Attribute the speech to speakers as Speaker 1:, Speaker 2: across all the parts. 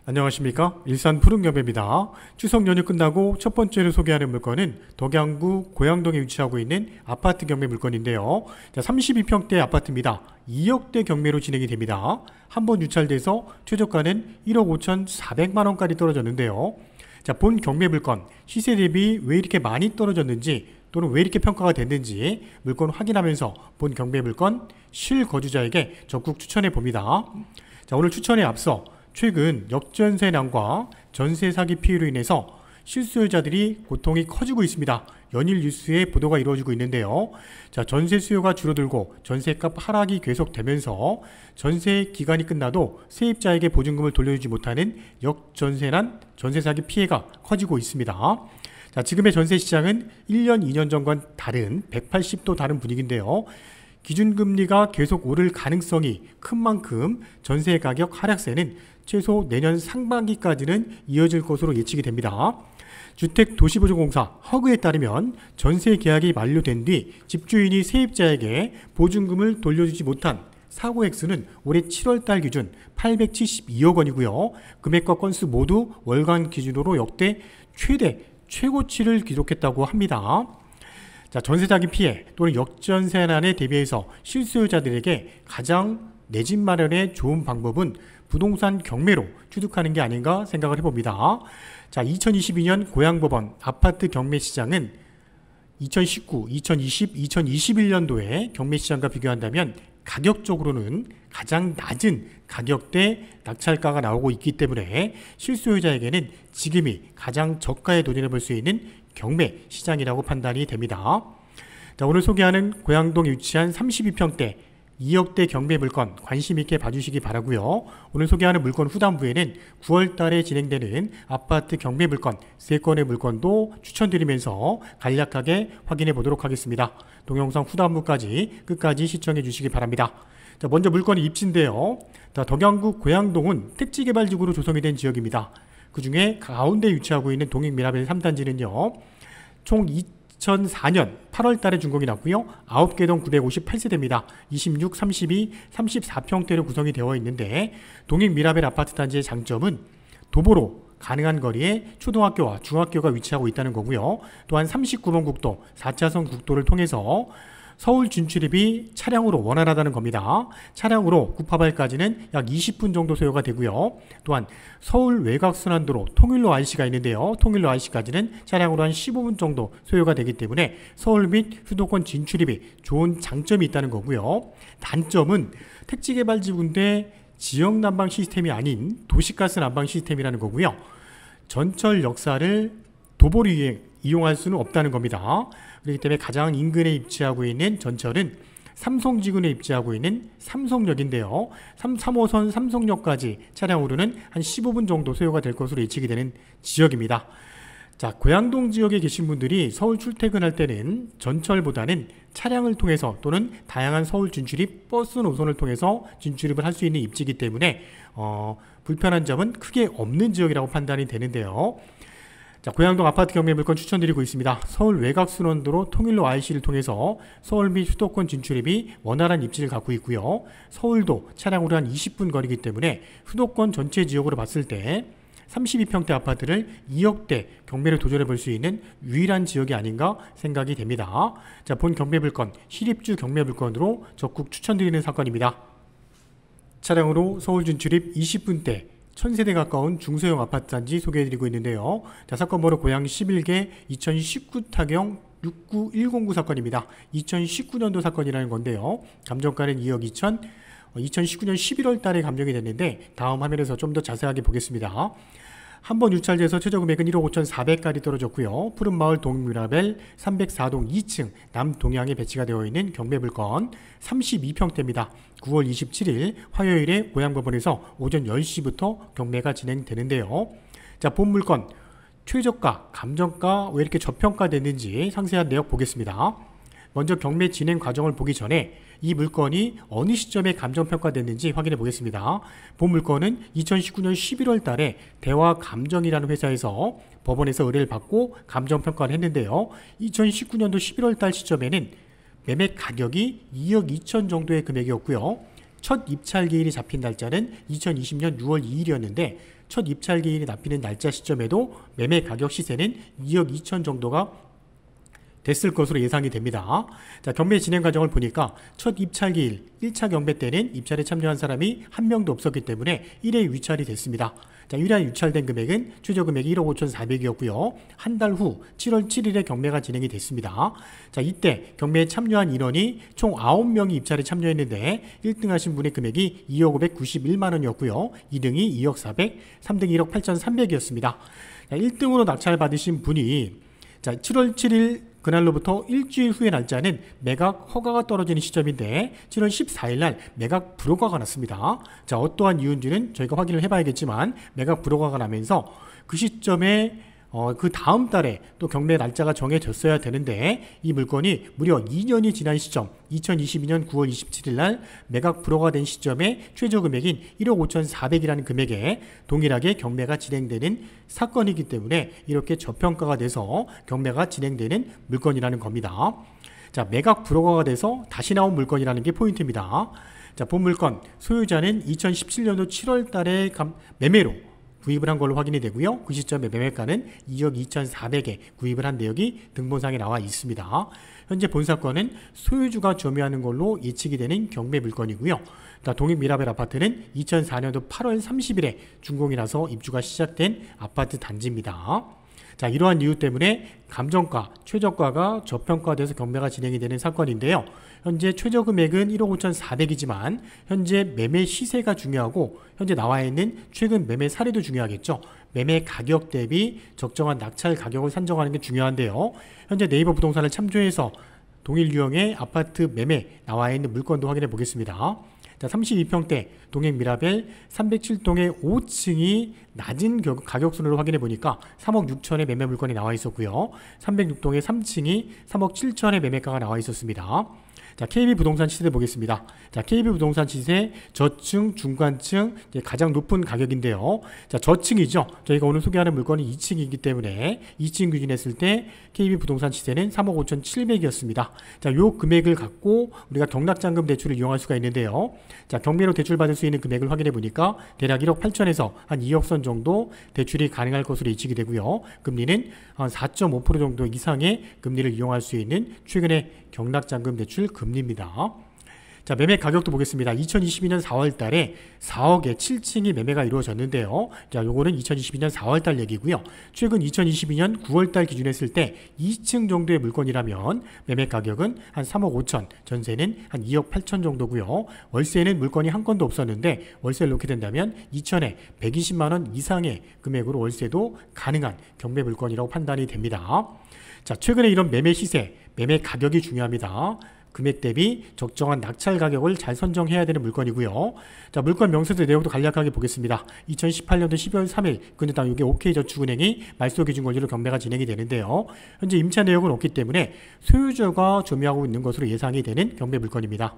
Speaker 1: 안녕하십니까, 일산 푸른경배입니다. 추석 연휴 끝나고 첫 번째로 소개하는 물건은 덕양구 고양동에 위치하고 있는 아파트 경매 물건인데요. 32평대 아파트입니다. 2억대 경매로 진행이 됩니다. 한번 유찰돼서 최저가는 1억 5,400만원까지 떨어졌는데요. 본 경매 물건 시세 대비 왜 이렇게 많이 떨어졌는지 또는 왜 이렇게 평가가 됐는지 물건 확인하면서 본 경매 물건 실거주자에게 적극 추천해 봅니다. 오늘 추천에 앞서 최근 역전세난과 전세 사기 피해로 인해서 실수요자들이 고통이 커지고 있습니다. 연일 뉴스에 보도가 이루어지고 있는데요. 전세 수요가 줄어들고 전세값 하락이 계속되면서 전세 기간이 끝나도 세입자에게 보증금을 돌려주지 못하는 역전세난, 전세 사기 피해가 커지고 있습니다. 지금의 전세 시장은 1년, 2년 전과는 다른 180도 다른 분위기인데요. 기준금리가 계속 오를 가능성이 큰 만큼 전세 가격 하락세는 최소 내년 상반기까지는 이어질 것으로 예측이 됩니다. 주택도시보증공사 허그에 따르면 전세 계약이 만료된 뒤 집주인이 세입자에게 보증금을 돌려주지 못한 사고 액수는 올해 7월달 기준 872억 원이고요. 금액과 건수 모두 월간 기준으로 역대 최고치를 기록했다고 합니다. 전세 사기 피해 또는 역전세난에 대비해서 실수요자들에게 가장 내 집 마련에 좋은 방법은 부동산 경매로 취득하는 게 아닌가 생각을 해봅니다. 2022년 고양법원 아파트 경매 시장은 2019, 2020, 2021년도에 경매 시장과 비교한다면 가격적으로는 가장 낮은 가격대 낙찰가가 나오고 있기 때문에 실수요자에게는 지금이 가장 저가에 도전해 볼 수 있는 경매 시장이라고 판단이 됩니다. 오늘 소개하는 고양동에 위치한 32평대 2억대 경매 물건 관심 있게 봐주시기 바라고요. 오늘 소개하는 물건 후반부에는 9월 달에 진행되는 아파트 경매 물건 3건의 물건도 추천드리면서 간략하게 확인해 보도록 하겠습니다. 동영상 후반부까지 끝까지 시청해 주시기 바랍니다. 먼저 물건의 입지인데요. 덕양구 고양동은 택지개발지구로 조성이 된 지역입니다. 그 중에 가운데 위치하고 있는 동익미라벨 3단지는요. 총 2004년 8월 달에 준공이 났고요. 9개 동 958세대입니다. 26, 32, 34평대로 구성이 되어 있는데 동익미라벨 아파트 단지의 장점은 도보로 가능한 거리에 초등학교와 중학교가 위치하고 있다는 거고요. 또한 39번 국도, 4차선 국도를 통해서 서울 진출입이 차량으로 원활하다는 겁니다. 차량으로 구파발까지는 약 20분 정도 소요가 되고요. 또한 서울 외곽순환도로 통일로 IC가 있는데요. 통일로 IC까지는 차량으로 한 15분 정도 소요가 되기 때문에 서울 및 수도권 진출입이 좋은 장점이 있다는 거고요. 단점은 택지개발지구인데 지역 난방 시스템이 아닌 도시가스 난방 시스템이라는 거고요. 전철 역사를 도보로 이용할 수는 없다는 겁니다. 그렇기 때문에 가장 인근에 위치하고 있는 전철은 삼성지구에 위치하고 있는 삼성역인데요. 3호선 삼성역까지 차량으로는 한 15분 정도 소요가 될 것으로 예측이 되는 지역입니다. 고양동 지역에 계신 분들이 서울 출퇴근할 때는 전철보다는 차량을 통해서 또는 다양한 서울 진출입 버스 노선을 통해서 진출입을 할 수 있는 입지이기 때문에 불편한 점은 크게 없는 지역이라고 판단이 되는데요. 고양동 아파트 경매 물건 추천드리고 있습니다. 서울 외곽순환도로 통일로 IC를 통해서 서울 및 수도권 진출입이 원활한 입지를 갖고 있고요. 서울도 차량으로 한 20분 거리이기 때문에 수도권 전체 지역으로 봤을 때 32평대 아파트를 2억대 경매를 도전해 볼 수 있는 유일한 지역이 아닌가 생각이 됩니다. 본 경매 물건 실입주 경매 물건으로 적극 추천드리는 사건입니다. 차량으로 서울 진출입 20분대 1000세대 가까운 중소형 아파트 단지 소개해드리고 있는데요. 사건 번호 고양 11개 2019 타경 69109 사건입니다. 2019년도 사건이라는 건데요. 감정가는 2억 2천, 2019년 11월 달에 감정이 됐는데 다음 화면에서 좀 더 자세하게 보겠습니다. 한번 유찰돼서 최저금액은 1억 5,400까지 떨어졌고요. 푸른마을 동미라벨 304동 2층 남동향에 배치가 되어 있는 경매 물건 32평대입니다. 9월 27일 화요일에 고양법원에서 오전 10시부터 경매가 진행되는데요. 본 물건 최저가, 감정가 왜 이렇게 저평가됐는지 상세한 내역 보겠습니다. 먼저 경매 진행 과정을 보기 전에 이 물건이 어느 시점에 감정평가됐는지 확인해 보겠습니다. 본 물건은 2019년 11월 달에 대화감정이라는 회사에서 법원에서 의뢰를 받고 감정평가를 했는데요. 2019년도 11월 달 시점에는 매매 가격이 2억 2천 정도의 금액이었고요. 첫 입찰 기일이 잡힌 날짜는 2020년 6월 2일이었는데 첫 입찰기일이 납입된 날짜 시점에도 매매 가격 시세는 2억 2천 정도가 됐을 것으로 예상이 됩니다. 자, 경매 진행 과정을 보니까 첫 입찰기일 1차 경매 때는 입찰에 참여한 사람이 한 명도 없었기 때문에 1회 유찰이 됐습니다. 자, 1회 유찰된 금액은 최저 금액이 1억 5,400이었고요. 한 달 후 7월 7일에 경매가 진행이 됐습니다. 자, 이때 경매에 참여한 인원이 총 9명이 입찰에 참여했는데 1등 하신 분의 금액이 2억 591만 원이었고요. 2등이 2억 400, 3등이 1억 8,300이었습니다. 자, 1등으로 낙찰 받으신 분이 자, 7월 7일 그날로부터 일주일 후의 날짜는 매각 허가가 떨어지는 시점인데 7월 14일 날 매각 불허가가 났습니다. 자, 어떠한 이유인지는 저희가 확인을 해봐야겠지만 매각 불허가가 나면서 그 시점에 그 다음 달에 또 경매 날짜가 정해졌어야 되는데 이 물건이 무려 2년이 지난 시점 2022년 9월 27일 날 매각 불허가 된 시점에 최저 금액인 1억 5,400이라는 금액에 동일하게 경매가 진행되는 사건이기 때문에 이렇게 저평가가 돼서 경매가 진행되는 물건이라는 겁니다. 자, 매각 불허가가 돼서 다시 나온 물건이라는 게 포인트입니다. 자, 본 물건 소유자는 2017년도 7월 달에 매매로 구입을 한 걸로 확인이 되고요. 그 시점에 매매가는 2억 2,400에 구입을 한 내역이 등본상에 나와 있습니다. 현재 본 사건은 소유주가 점유하는 걸로 예측이 되는 경매 물건이고요. 동익 미라벨 아파트는 2004년도 8월 30일에 준공이라서 입주가 시작된 아파트 단지입니다. 자, 이러한 이유 때문에 감정가, 최저가가 저평가돼서 경매가 진행이 되는 사건인데요. 현재 최저 금액은 1억 5,400이지만 현재 매매 시세가 중요하고 현재 나와 있는 최근 매매 사례도 중요하겠죠. 매매 가격 대비 적정한 낙찰 가격을 산정하는 게 중요한데요. 현재 네이버 부동산을 참조해서 동일 유형의 아파트 매매 나와 있는 물건도 확인해 보겠습니다. 자, 32평대 동행 미라벨 307동의 5층이 낮은 가격 순으로 확인해 보니까 3억 6천의 매매 물건이 나와 있었고요. 306동의 3층이 3억 7천의 매매가가 나와 있었습니다. 자, KB 부동산 시세 보겠습니다. 자, KB 부동산 시세 저층, 중간층 가장 높은 가격인데요. 자, 저층이죠. 저희가 오늘 소개하는 물건이 2층이기 때문에 2층 기준했을 때 KB 부동산 시세는 3억 5,700이었습니다. 자, 요 금액을 갖고 우리가 경락잔금 대출을 이용할 수가 있는데요. 자, 경매로 대출받을 수 있는 금액을 확인해 보니까 대략 1억 8천에서 한 2억 선 정도 대출이 가능할 것으로 예측이 되고요. 금리는 한 4.5% 정도 이상의 금리를 이용할 수 있는 최근의 경락잔금 대출 금리입니다. 자, 매매 가격도 보겠습니다. 2022년 4월 달에 4억에 7층이 매매가 이루어졌는데요. 자, 요거는 2022년 4월 달 얘기고요. 최근 2022년 9월 달 기준했을 때 2층 정도의 물건이라면 매매 가격은 한 3억 5천, 전세는 한 2억 8천 정도고요. 월세는 물건이 한 건도 없었는데 월세를 놓게 된다면 2천에 120만 원 이상의 금액으로 월세도 가능한 경매 물건이라고 판단이 됩니다. 자, 최근에 이런 매매 시세, 매매 가격이 중요합니다. 금액 대비 적정한 낙찰 가격을 잘 선정해야 되는 물건이고요. 자, 물건 명세서 내용도 간략하게 보겠습니다. 2018년도 12월 3일 근저당 이게 OK저축은행이 말소 기준 권리로 경매가 진행이 되는데요. 현재 임차 내역은 없기 때문에 소유자가 점유하고 있는 것으로 예상이 되는 경매 물건입니다.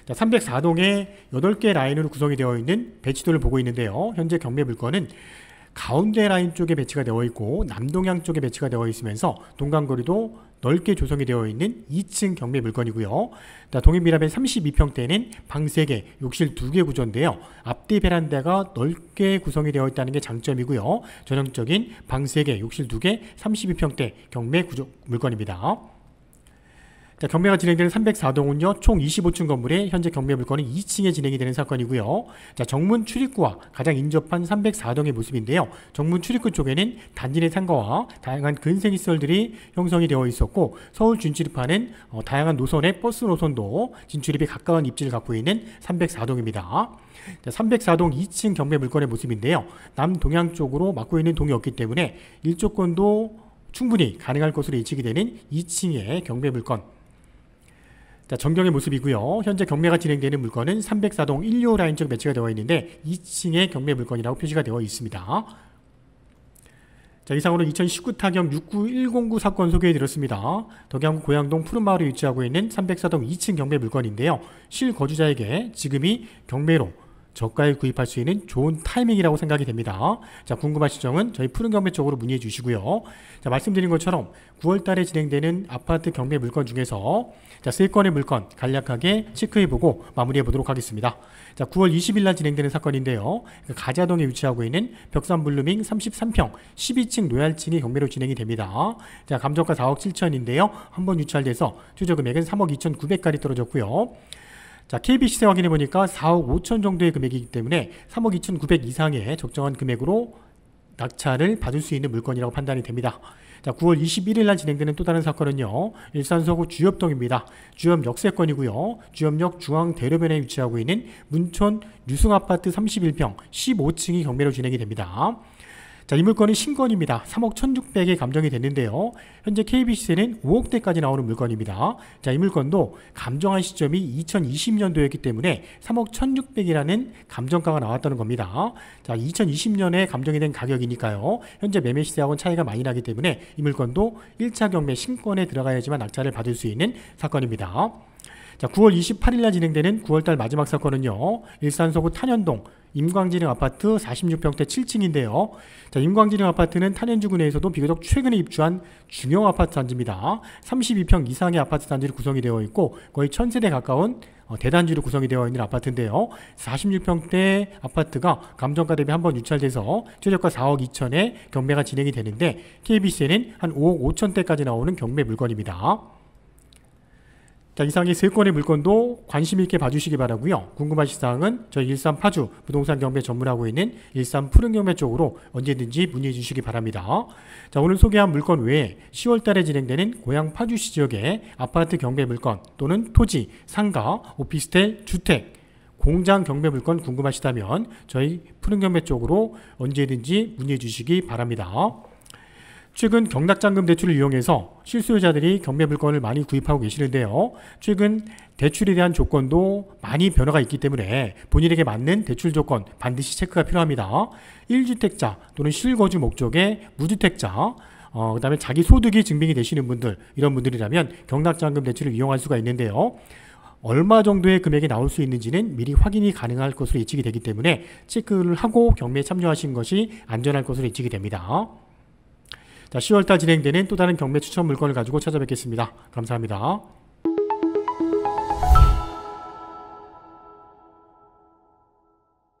Speaker 1: 자, 304동에 8개 라인으로 구성이 되어 있는 배치도를 보고 있는데요. 현재 경매 물건은 가운데 라인 쪽에 배치가 되어 있고 남동향 쪽에 배치가 되어 있으면서 동간거리도 넓게 조성이 되어 있는 2층 경매 물건이고요. 동익미라벨 32평대는 방 3개, 욕실 2개 구조인데요. 앞뒤 베란다가 넓게 구성이 되어 있다는 게 장점이고요. 전형적인 방 3개, 욕실 2개, 32평대 경매 구조 물건입니다. 자, 경매가 진행되는 304동은요, 총 25층 건물에 현재 경매 물건은 2층에 진행이 되는 사건이고요. 자, 정문 출입구와 가장 인접한 304동의 모습인데요. 정문 출입구 쪽에는 단지 내 상가와 다양한 근생시설들이 형성이 되어 있었고, 서울 진출입하는 다양한 노선의 버스 노선도 진출입이 가까운 입지를 갖고 있는 304동입니다. 자, 304동 2층 경매 물건의 모습인데요. 남동향 쪽으로 막고 있는 동이 없기 때문에 일조권도 충분히 가능할 것으로 예측이 되는 2층의 경매 물건. 자, 전경의 모습이고요. 현재 경매가 진행되는 물건은 304동 1호 라인 쪽 배치가 되어 있는데 2층의 경매 물건이라고 표시가 되어 있습니다. 자, 이상으로 2019 타경 69109 사건 소개해드렸습니다. 덕양구 고양동 푸른마을에 위치하고 있는 304동 2층 경매 물건인데요. 실거주자에게 지금이 경매로 저가에 구입할 수 있는 좋은 타이밍이라고 생각이 됩니다. 자, 궁금하신 점은 저희 푸른 경매 쪽으로 문의해 주시고요. 자, 말씀드린 것처럼 9월 달에 진행되는 아파트 경매 물건 중에서 자, 3건의 물건 간략하게 체크해보고 마무리해 보도록 하겠습니다. 자, 9월 20일 날 진행되는 사건인데요. 가자동에 위치하고 있는 벽산블루밍 33평 12층 노얄층이 경매로 진행이 됩니다. 자, 감정가 4억 7천인데요. 한번 유찰돼서 최저 금액은 3억 2,900까지 떨어졌고요. 자, KB시세 확인해 보니까 4억 5천 정도의 금액이기 때문에 3억 2,900 이상의 적정한 금액으로 낙찰을 받을 수 있는 물건이라고 판단이 됩니다. 자, 9월 21일 날 진행되는 또 다른 사건은요. 일산 서구 주엽동입니다. 주엽 역세권이고요. 주엽역 중앙대로변에 위치하고 있는 문촌 유승아파트 31평 15층이 경매로 진행이 됩니다. 자, 이 물건은 신건입니다. 3억 1,600에 감정이 됐는데요. 현재 KB시세는 5억대까지 나오는 물건입니다. 자, 이 물건도 감정한 시점이 2020년도였기 때문에 3억 1,600이라는 감정가가 나왔다는 겁니다. 자, 2020년에 감정이 된 가격이니까요. 현재 매매 시세하고는 차이가 많이 나기 때문에 이 물건도 1차 경매 신건에 들어가야지만 낙찰을 받을 수 있는 사건입니다. 자, 9월 28일 날 진행되는 9월달 마지막 사건은요. 일산 서구 탄현동 임광진흥 아파트 46평대 7층인데요. 자, 임광진흥 아파트는 탄현주구 내에서도 비교적 최근에 입주한 중형 아파트 단지입니다. 32평 이상의 아파트 단지로 구성이 되어 있고 거의 1000세대 가까운 대단지로 구성이 되어 있는 아파트인데요. 46평대 아파트가 감정가 대비 한번 유찰돼서 최저가 4억 2천에 경매가 진행이 되는데 KBC에는 한 5억 5천대까지 나오는 경매 물건입니다. 자, 이상의 3건의 물건도 관심 있게 봐주시기 바라고요. 궁금하신 사항은 저희 일산 파주 부동산 경매 전문하고 있는 일산 푸른 경매 쪽으로 언제든지 문의해 주시기 바랍니다. 자, 오늘 소개한 물건 외에 10월 달에 진행되는 고향 파주시 지역의 아파트 경매 물건 또는 토지, 상가, 오피스텔, 주택, 공장 경매 물건 궁금하시다면 저희 푸른 경매 쪽으로 언제든지 문의해 주시기 바랍니다. 최근 경락잔금 대출을 이용해서 실수요자들이 경매 물건을 많이 구입하고 계시는데요. 최근 대출에 대한 조건도 많이 변화가 있기 때문에 본인에게 맞는 대출 조건 반드시 체크가 필요합니다. 1주택자 또는 실거주 목적의 무주택자, 그 다음에 자기 소득이 증빙이 되시는 분들, 이런 분들이라면 경락잔금 대출을 이용할 수가 있는데요. 얼마 정도의 금액이 나올 수 있는지는 미리 확인이 가능할 것으로 예측이 되기 때문에 체크를 하고 경매에 참여하신 것이 안전할 것으로 예측이 됩니다. 자, 10월달 진행되는 또 다른 경매 추천 물건을 가지고 찾아뵙겠습니다. 감사합니다.